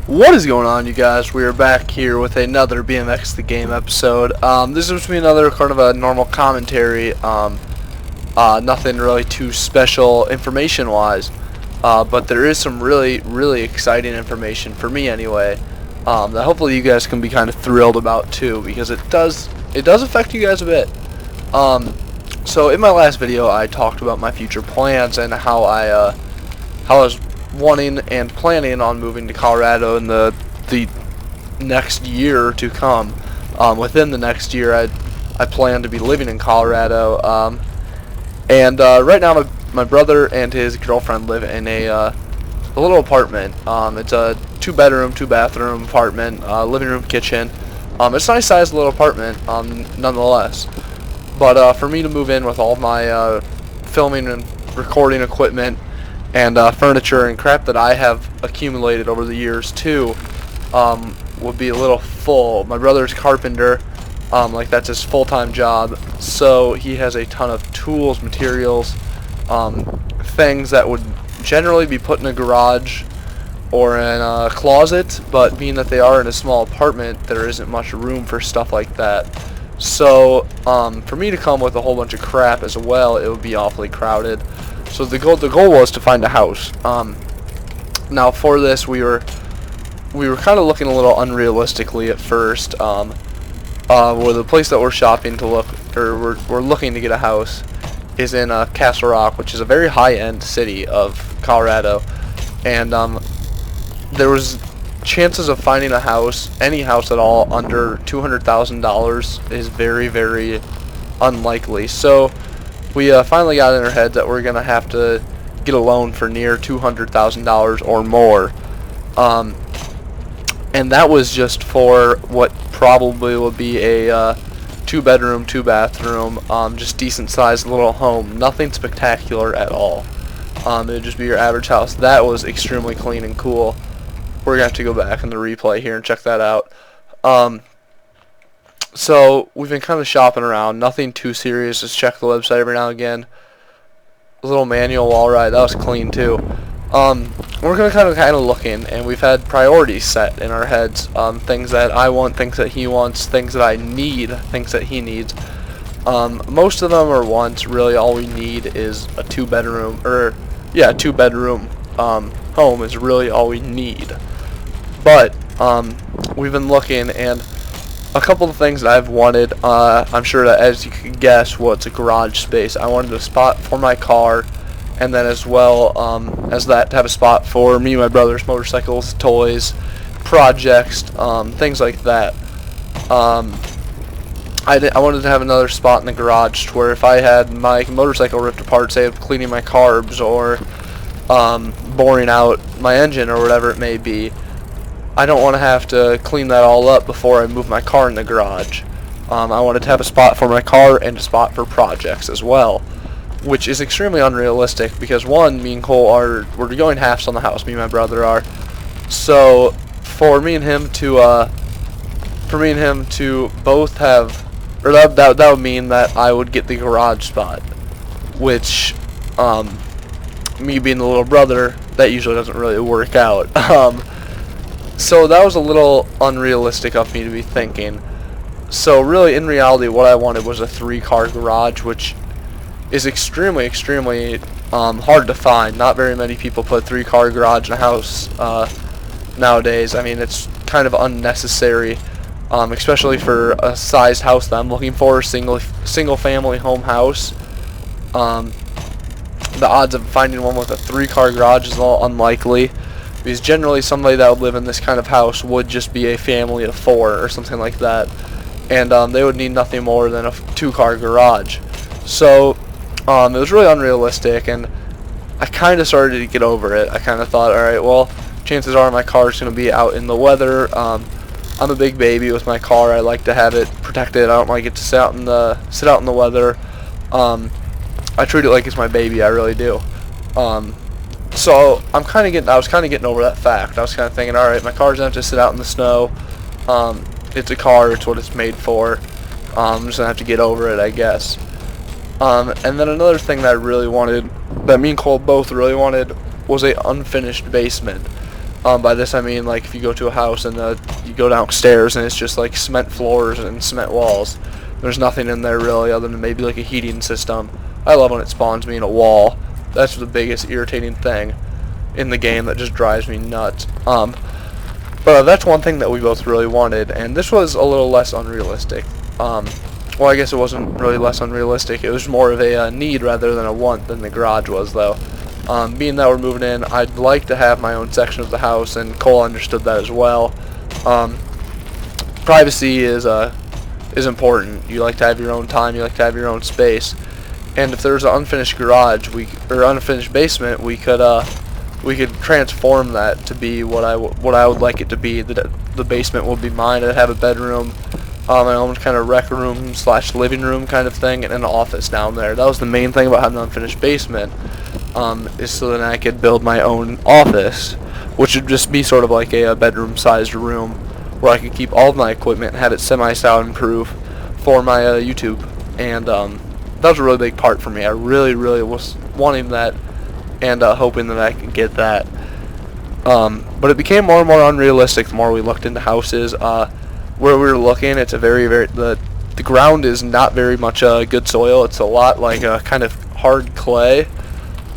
What is going on, you guys? We are back here with another BMX the Game episode. This is supposed to be another kind of a normal commentary. Nothing really too special information-wise, but there is some really exciting information for me anyway. That hopefully you guys can be kind of thrilled about too, because it does affect you guys a bit. So in my last video, I talked about my future plans and how I was wanting and planning on moving to Colorado in the next year to come. Within the next year, I plan to be living in Colorado. Right now, my brother and his girlfriend live in a little apartment. It's a 2-bedroom, 2-bathroom apartment, living room, kitchen. It's a nice sized little apartment, nonetheless. But for me to move in with all my filming and recording equipment and furniture and crap that I have accumulated over the years too, would be a little full. My brother's carpenter, like that's his full-time job, so he has a ton of tools, materials, things that would generally be put in a garage or in a closet, but being that they are in a small apartment, there isn't much room for stuff like that. So for me to come with a whole bunch of crap as well, it would be awfully crowded. So the goal was to find a house. Now for this, we were kind of looking a little unrealistically at first. Where the place that we're shopping to look, or we're looking to get a house, is in Castle Rock, which is a very high-end city of Colorado, and there was chances of finding a house, any house at all, under $200,000 is very unlikely. So we finally got in our head that we're gonna have to get a loan for near $200,000 or more, and that was just for what probably will be a 2-bedroom, 2-bathroom, just decent sized little home. Nothing spectacular at all. It would just be your average house. That was extremely clean and cool. We're gonna have to go back in the replay here and check that out. So we've been kind of shopping around, nothing too serious, just check the website every now and again. A little manual wall ride, that was clean too. We're gonna kind of looking, and we've had priorities set in our heads, things that I want, things that he wants, things that I need, things that he needs. Most of them are wants. Really all we need is a 2-bedroom, or yeah, 2-bedroom home is really all we need. But we've been looking, and a couple of things that I've wanted, I'm sure that, as you can guess, what's a garage space. I wanted a spot for my car, and then as well as that, to have a spot for me and my brother's motorcycles, toys, projects, things like that. I wanted to have another spot in the garage to where if I had my motorcycle ripped apart, say cleaning my carbs or boring out my engine or whatever it may be, I don't want to have to clean that all up before I move my car in the garage. I wanted to have a spot for my car and a spot for projects as well, which is extremely unrealistic because, one, me and Cole we're going halves on the house. Me and my brother are. So for me and him to both have, or that would mean that I would get the garage spot, which me being the little brother, that usually doesn't really work out. So that was a little unrealistic of me to be thinking. So really, in reality, what I wanted was a 3-car garage, which is extremely hard to find. Not very many people put a 3-car garage in a house nowadays. I mean, it's kind of unnecessary, especially for a sized house that I'm looking for, a single family home house. The odds of finding one with a 3-car garage is a little unlikely, because generally somebody that would live in this kind of house would just be a family of 4 or something like that, and they would need nothing more than a 2-car garage. So it was really unrealistic, and I kind of started to get over it. I kind of thought, alright, well, chances are my car's going to be out in the weather. I'm a big baby with my car. I like to have it protected. I don't like it to sit out in the weather. I treat it like it's my baby. I really do. So I was kind of getting over that fact. I was kind of thinking, all right, my car's gonna have to sit out in the snow. It's a car. It's what it's made for. I'm just gonna have to get over it, I guess. And then another thing that I really wanted, that me and Cole both really wanted, was a unfinished basement. By this I mean like if you go to a house and you go downstairs and it's just like cement floors and cement walls. There's nothing in there really other than maybe like a heating system. I love when it spawns me in a wall. That's the biggest irritating thing in the game that just drives me nuts. But that's one thing that we both really wanted, and this was a little less unrealistic. Well, I guess it wasn't really less unrealistic. It was more of a need rather than a want than the garage was, though. Being that we're moving in, I'd like to have my own section of the house, and Cole understood that as well. Privacy is important. You like to have your own time. You like to have your own space. And if there was an unfinished garage, or unfinished basement, we could transform that to be what I would like it to be. The basement would be mine. I'd have a bedroom, my own kind of rec room / living room kind of thing, and an office down there. That was the main thing about having an unfinished basement, is so that I could build my own office, which would just be sort of like a bedroom-sized room where I could keep all of my equipment and have it semi-soundproof for my YouTube. And that was a really big part for me. I really was wanting that and hoping that I could get that. But it became more and more unrealistic the more we looked into houses. Where we were looking, it's a the ground is not very much good soil. It's a lot like a kind of hard clay,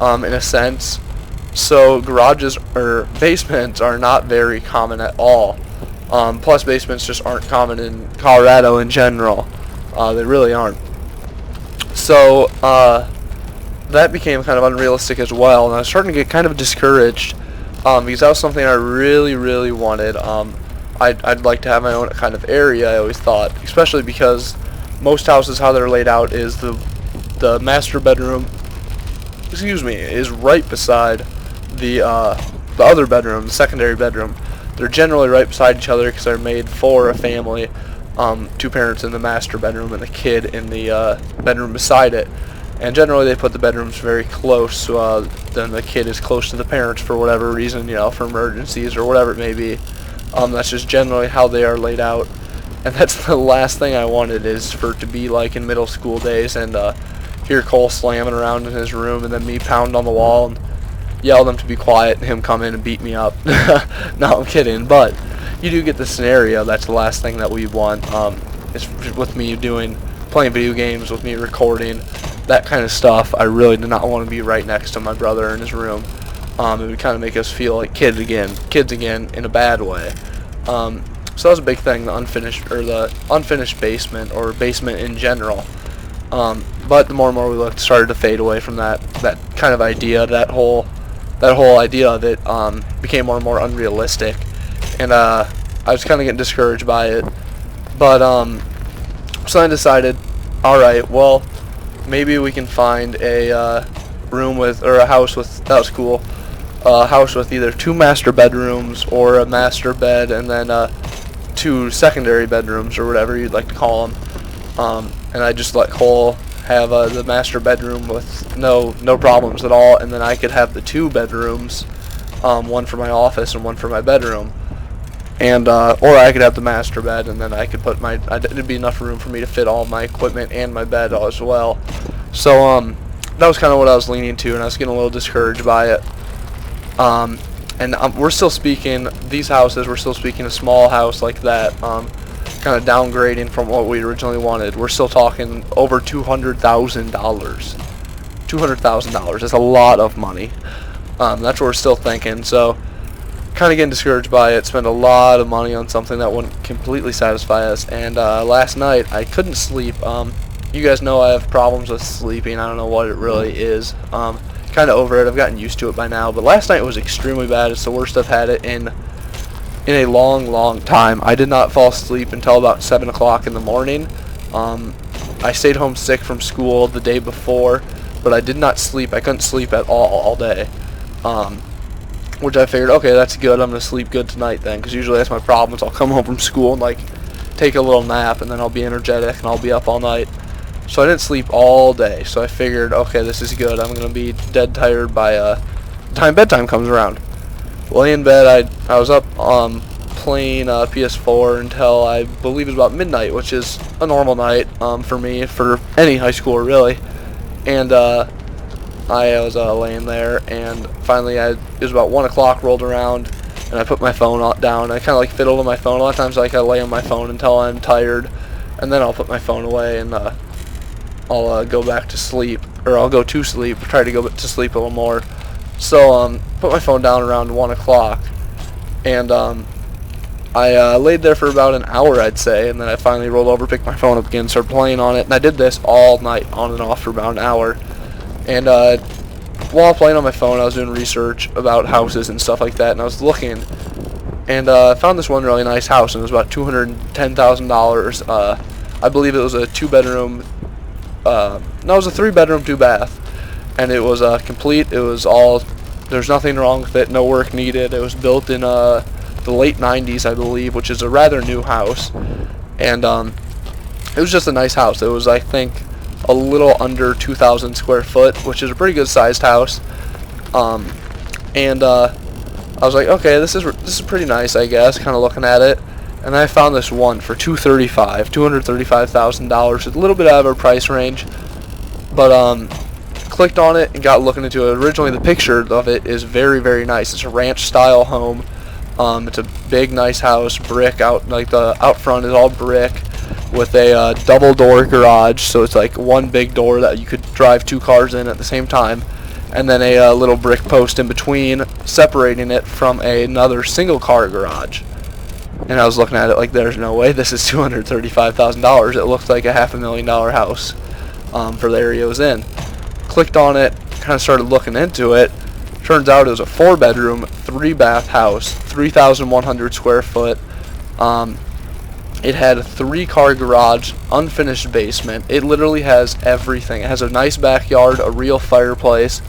in a sense. So garages or basements are not very common at all. Plus basements just aren't common in Colorado in general. They really aren't. So that became kind of unrealistic as well, and I was starting to get kind of discouraged, because that was something I really wanted. I'd like to have my own kind of area, I always thought, especially because most houses, how they're laid out is the master bedroom, is right beside the other bedroom, the secondary bedroom. They're generally right beside each other because they're made for a family, 2 parents in the master bedroom and the kid in the bedroom beside it. And generally they put the bedrooms very close, so then the kid is close to the parents for whatever reason, for emergencies or whatever it may be. That's just generally how they are laid out. And that's the last thing I wanted, is for it to be like in middle school days and hear Cole slamming around in his room and then me pound on the wall and yell them to be quiet and him come in and beat me up. No, I'm kidding, but you do get the scenario. That's the last thing that we want, is with me playing video games, with me recording, that kind of stuff. I really did not want to be right next to my brother in his room. It would kind of make us feel like kids again in a bad way. So that was a big thing, the unfinished basement, or basement in general. But the more and more we looked, started to fade away from that kind of idea. That whole idea of it became more and more unrealistic, and I was kind of getting discouraged by it. But so I decided, all right, well, maybe we can find a room or a house with, that was cool, a house with either 2 master bedrooms or a master bed and then 2 secondary bedrooms, or whatever you'd like to call them. And I just let Cole have the master bedroom with no problems at all, and then I could have the 2 bedrooms, one for my office and one for my bedroom. And or I could have the master bed, and then I could put it'd be enough room for me to fit all my equipment and my bed as well. So that was kind of what I was leaning to, and I was getting a little discouraged by it. And we're still speaking, these houses, we're still speaking a small house like that, kind of downgrading from what we originally wanted. We're still talking over $200,000. $200,000, that's a lot of money. That's what we're still thinking, so kind of getting discouraged by it, spend a lot of money on something that wouldn't completely satisfy us. And last night I couldn't sleep. You guys know I have problems with sleeping. I don't know what it really is. Kind of over it. I've gotten used to it by now, but last night was extremely bad. It's the worst I've had it in a long time. I did not fall asleep until about 7 o'clock in the morning. I stayed home sick from school the day before, but I did not sleep. I couldn't sleep at all day. Which I figured, okay, that's good. I'm going to sleep good tonight then, because usually that's my problem. I'll come home from school and take a little nap, and then I'll be energetic and I'll be up all night. So I didn't sleep all day. So I figured, okay, this is good. I'm going to be dead tired by the time bedtime comes around. Lay in bed, I was up playing PS4 until I believe it was about midnight, which is a normal night for me, for any high schooler really. And I was laying there, and finally it was about 1 o'clock rolled around, and I put my phone down. I kind of like fiddle with my phone. A lot of times like I lay on my phone until I'm tired, and then I'll put my phone away and I'll go back to sleep, or I'll go to sleep, try to go to sleep a little more. So put my phone down around 1 o'clock, and I laid there for about an hour, I'd say, and then I finally rolled over, picked my phone up again, started playing on it, and I did this all night, on and off for about an hour. And while playing on my phone, I was doing research about houses and stuff like that, and I was looking, and I found this one really nice house, and it was about $210,000. I believe it was a 2-bedroom, no, it was a 3-bedroom, 2-bath, and it was complete. It was all, there's nothing wrong with it, no work needed. It was built in the late 90s, I believe, which is a rather new house, and it was just a nice house. It was, I think, a little under 2,000 square foot, which is a pretty good sized house, and I was like, okay, this is pretty nice, I guess, kind of looking at it, and I found this one for $235,000, a little bit out of our price range, but clicked on it and got looking into it. Originally, the picture of it is very, very nice. It's a ranch style home. It's a big, nice house, brick out, like the out front is all brick, with a double door garage, so it's like one big door that you could drive 2 cars in at the same time, and then a little brick post in between, separating it from another single car garage. And I was looking at it like, there's no way this is $235,000. It looked like a $500,000 house for the area it was in. Clicked on it, kind of started looking into it. Turns out it was a 4-bedroom, 3-bath house, 3,100 square foot. It had a 3-car garage, unfinished basement. It literally has everything. It has a nice backyard, a real fireplace,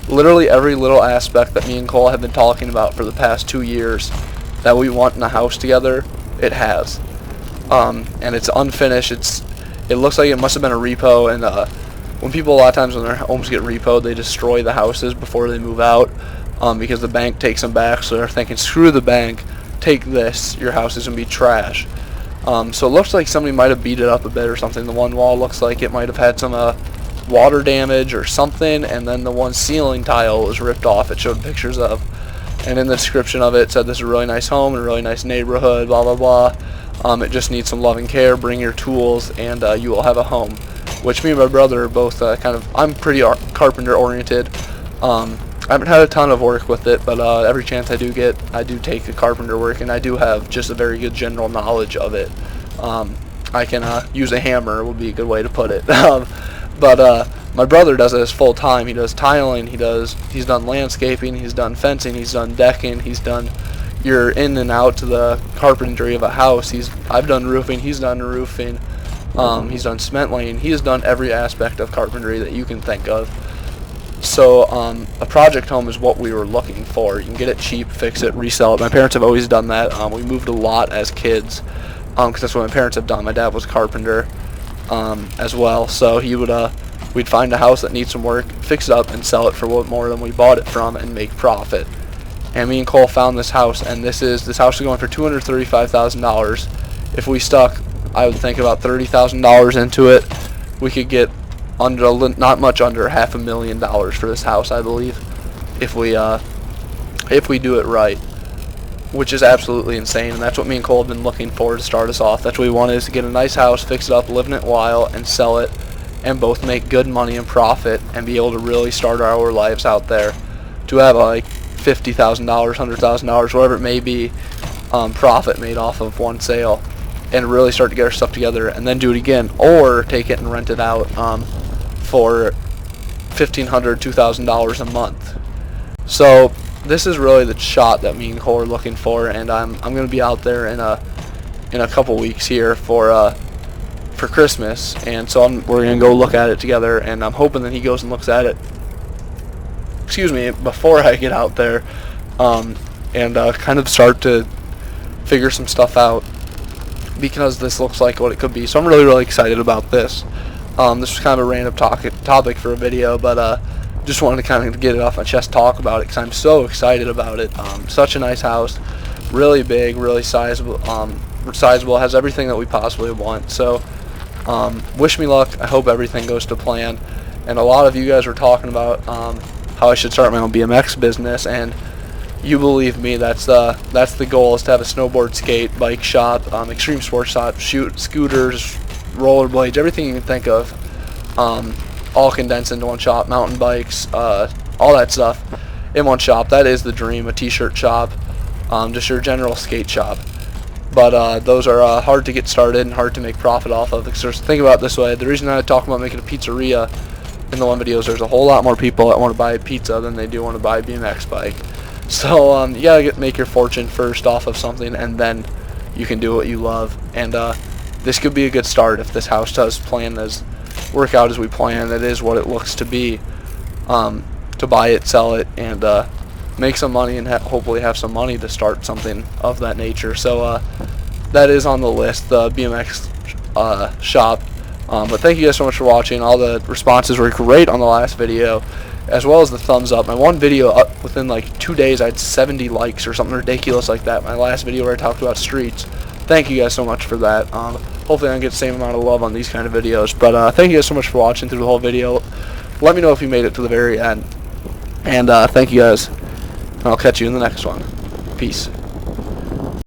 literally every little aspect that me and Cole have been talking about for the past 2 years that we want in a house together. It has, and it's unfinished. It looks like it must have been a repo, and when people, a lot of times when their homes get repoed, they destroy the houses before they move out, because the bank takes them back, so they're thinking, screw the bank, take this, your house is going to be trash. So it looks like somebody might have beat it up a bit or something. The one wall looks like it might have had some water damage or something, and then the one ceiling tile was ripped off. It showed pictures of, and in the description of it said this is a really nice home in a really nice neighborhood, blah blah blah. It just needs some loving care. Bring your tools, and you will have a home. Which me and my brother are both kind of, I'm pretty carpenter oriented. I haven't had a ton of work with it, but every chance I do get, I do take the carpenter work, and I do have just a very good general knowledge of it. I can use a hammer would be a good way to put it. But my brother does this full time. He does tiling, he's done landscaping, he's done fencing, he's done decking, he's done your in and out to the carpentry of a house. I've done roofing, he's done roofing, he's done cement laying, he has done every aspect of carpentry that you can think of. So a project home is what we were looking for. You can get it cheap, fix it, resell it. My parents have always done that. We moved a lot as kids, because that's what my parents have done. My dad was a carpenter as well, so he would we'd find a house that needs some work, fix it up, and sell it for what more than we bought it from, and make profit. And me and Cole found this house, and this house is going for $235,000. If we stuck, I would think, about $30,000 into it, we could get not much under $500,000 for this house, I believe, if we do it right, which is absolutely insane. And that's what me and Cole have been looking for to start us off. That's what we want, is to get a nice house, fix it up, live in it a while, and sell it, and both make good money and profit, and be able to really start our lives out there, to have like $50,000, $100,000, whatever it may be, profit made off of one sale, and really start to get our stuff together, and then do it again, or take it and rent it out for $1,500, $2,000 a month. So this is really the shot that me and Cole are looking for, and I'm going to be out there in a couple weeks here for Christmas, and so we're going to go look at it together, and I'm hoping that he goes and looks at it, before I get out there, and kind of start to figure some stuff out, because this looks like what it could be. So I'm really, really excited about this. This was kind of a random topic for a video, but just wanted to kind of get it off my chest, talk about it, because I'm so excited about it. Such a nice house, really big, really sizable, has everything that we possibly want. So wish me luck. I hope everything goes to plan. And a lot of you guys were talking about how I should start my own BMX business, and you believe me, that's the goal, is to have a snowboard, skate, bike shop, extreme sports shop, scooters, rollerblades, everything you can think of, all condensed into one shop. Mountain bikes, all that stuff in one shop. That is the dream. A t-shirt shop, just your general skate shop. But those are hard to get started and hard to make profit off of. Because think about it this way: the reason I talk about making a pizzeria in the one video is there's a whole lot more people that want to buy a pizza than they do want to buy a BMX bike. So you gotta make your fortune first off of something, and then you can do what you love. And this could be a good start if this house does work out as we plan. It is what it looks to be. To buy it, sell it, and make some money, and hopefully have some money to start something of that nature. So that is on the list, the BMX shop. But thank you guys so much for watching. All the responses were great on the last video, as well as the thumbs up. My one video, up within like 2 days, I had 70 likes or something ridiculous like that. My last video where I talked about streets. Thank you guys so much for that. Hopefully I can get the same amount of love on these kind of videos. But thank you guys so much for watching through the whole video. Let me know if you made it to the very end. And thank you guys. I'll catch you in the next one. Peace.